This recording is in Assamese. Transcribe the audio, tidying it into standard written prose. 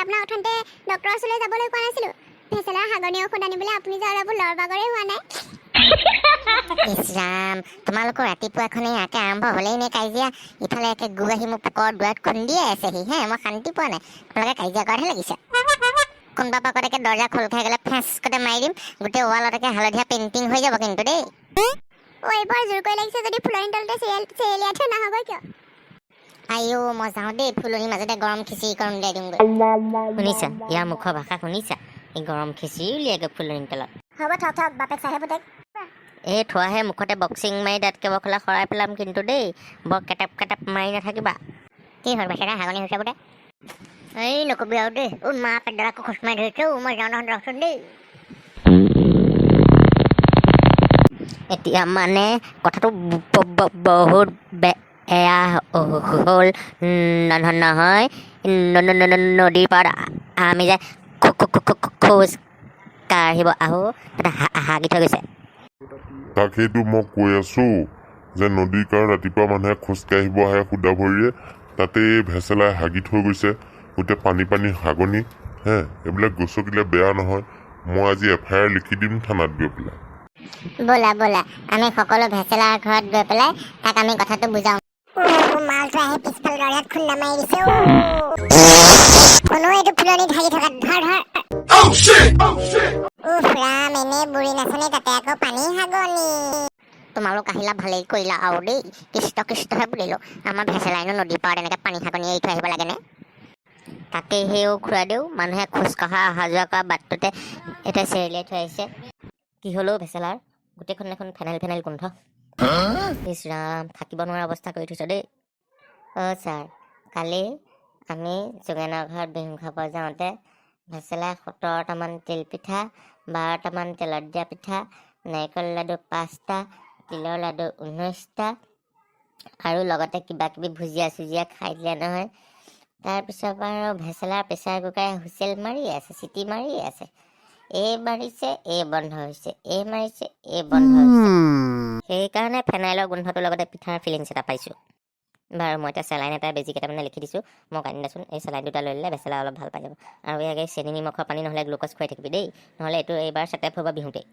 আপোনাক অথন্তে ডক্টৰৰ ওচৰলৈ যাবলৈ কোৱা নাছিলোঁ। ভেচেলাৰ হাগনি ঔষধ আনিবলৈ আপুনি যে অলপো লৰবাগৰে হোৱা নাই। ইছৰাম, তোমালোকৰ ৰাতিপুৱাখনে ইয়াকে আৰম্ভ হ'লেই নে কাজিয়া? ইফালে একে গু আহি মোৰ পকৰ দুৱাৰত খুন্দিয়ে আছেহি হে, মই শান্তি পোৱা নাই। তোমালোকে কাজিয়া কৰাহে লাগিছে। কোনোবা পাকতকে দৰ্জা খোল খাই গ'লে ফেঁচকতে মাৰি দিম, গোটেই ৱালতকে হালধীয়া পেইণ্টিং হৈ যাব কিন্তু দেই। এইবাৰ জোৰ কৰি লাগিছে যদি ফুলনি তলতে চেৰিয়াই থৈ নহ'ব কিয়? আইও মই যাওঁ দেই, ফুলনিৰ মাজতে গৰম খিচিৰি কণ উলিয়াই দিওঁগৈ। শুনিছা ইয়াৰ মুখৰ ভাষা শুনিছা? এই গৰম খিচিৰি উলিয়াইগৈ ফুলনিৰ তলত। হ'ব থক থক, বাপেক চাহে পুতেক। এই থোৱাহে মুখতে বক্সিং মাৰি দাঁতকে বখলা সৰাই পেলাম কিন্তু দেই, বৰ কেটেপ কেটেপ মাৰি নাথাকিবা। কি হ'ল বেচেৰা হাগনি হৈছে বোলে? এই নকবি আৰু দেই, মা পেটডালাকো খোচ মাৰি ধৰিছে। মই যাওঁ নহয় ৰচোন দেই। এতিয়া মানে কথাটো বহুত বেয়া হ'ল নহয়। নদীৰ পাৰত আমি যে খোজ কাঢ়িব আহোঁ তাতে হাগি থৈ গৈছে। তাক সেইটো মই কৈ আছো যে নদীৰ কাষত ৰাতিপুৱা মানুহে খোজকাঢ়িব আহে সুদা ভৰিয়ে, তাতে ভেচেলাই হাগি থৈ গৈছে। গোটেই পানী পানী হাগনি হে, এইবিলাক গছকিলে বেয়া নহয়। মই আজি FIR লিখি দিম থানাত গৈ পেলাই। ব'লা ব'লা, আমি সকলো ভেচেলাৰ ঘৰত গৈ পেলাই তাক আমি কথাটো বুজাওঁ। মালটো আহি পিছফালে দৰ্জাত খুন্দা মাৰি দিছে। কোনো এইটো ফুলনিত হাগি থকা ধৰ ধৰ। ৰাম, এনে বুঢ়ী নাচনি তাতে আকৌ পানী হাগনি। তোমালোক আহিলা ভালেই কৰিলা আৰু দেই, কৃষ্টহে বুলিলোঁ। আমাৰ ভেচেলাইনো নদীৰ পাৰত এনেকৈ পানী হাগনি এৰি থৈ আহিব লাগেনে? তাকেই সেও খুৰা দিওঁ, মানুহে খোজ কঢ়া অহা যোৱা কৰা বাটটোতে এতিয়া চেৰিলাই থৈ আহিছে। কি হ'লেও ভেচেলাৰ গোটেইখন এখন ফেনাইল গোন্ধ। ইছ ৰাম, থাকিব নোৱাৰা অৱস্থা কৰি থৈছ দেই। ছাৰ, কালি আমি যোগেনৰ ঘৰত বিহু খাব যাওঁতে ভেচেলাই 17টামান তিল পিঠা, 12টামান তেলত দিয়া পিঠা, নাৰিকল লাডু 5টা, তিলৰ লাডু 19টা আৰু লগতে কিবা কিবি ভুজিয়া খাই দিলে নহয়। তাৰপিছৰ পৰা আৰু ভেচেলাৰ প্ৰেছাৰ কুকাৰে হুইচেল মাৰি আছে, চিটি মাৰি আছে। এই মাৰিছে, এই বন্ধ হৈছে, এই মাৰিছে, এই বন্ধ হৈছে। সেইকাৰণে ফেনাইলৰ গোন্ধটোৰ লগতে পিঠাৰ ফিলিংছ এটা পাইছোঁ। বাৰু মই এতিয়া চেলাইন এটা বেজি কেইটামানে লিখি দিছোঁ, মোক আনি দেচোন। এই চেলাইন দুটা লৈ ল'লে ভেচেলা অলপ ভাল পাই যাব। আৰু ইয়াকে চেনি নিমখৰ পানী নহ'লে গ্লুক'জ খুৱাই থাকিবি দেই, নহ'লে এইটো এইবাৰ চেটেপ হ'ব বিহুতেই।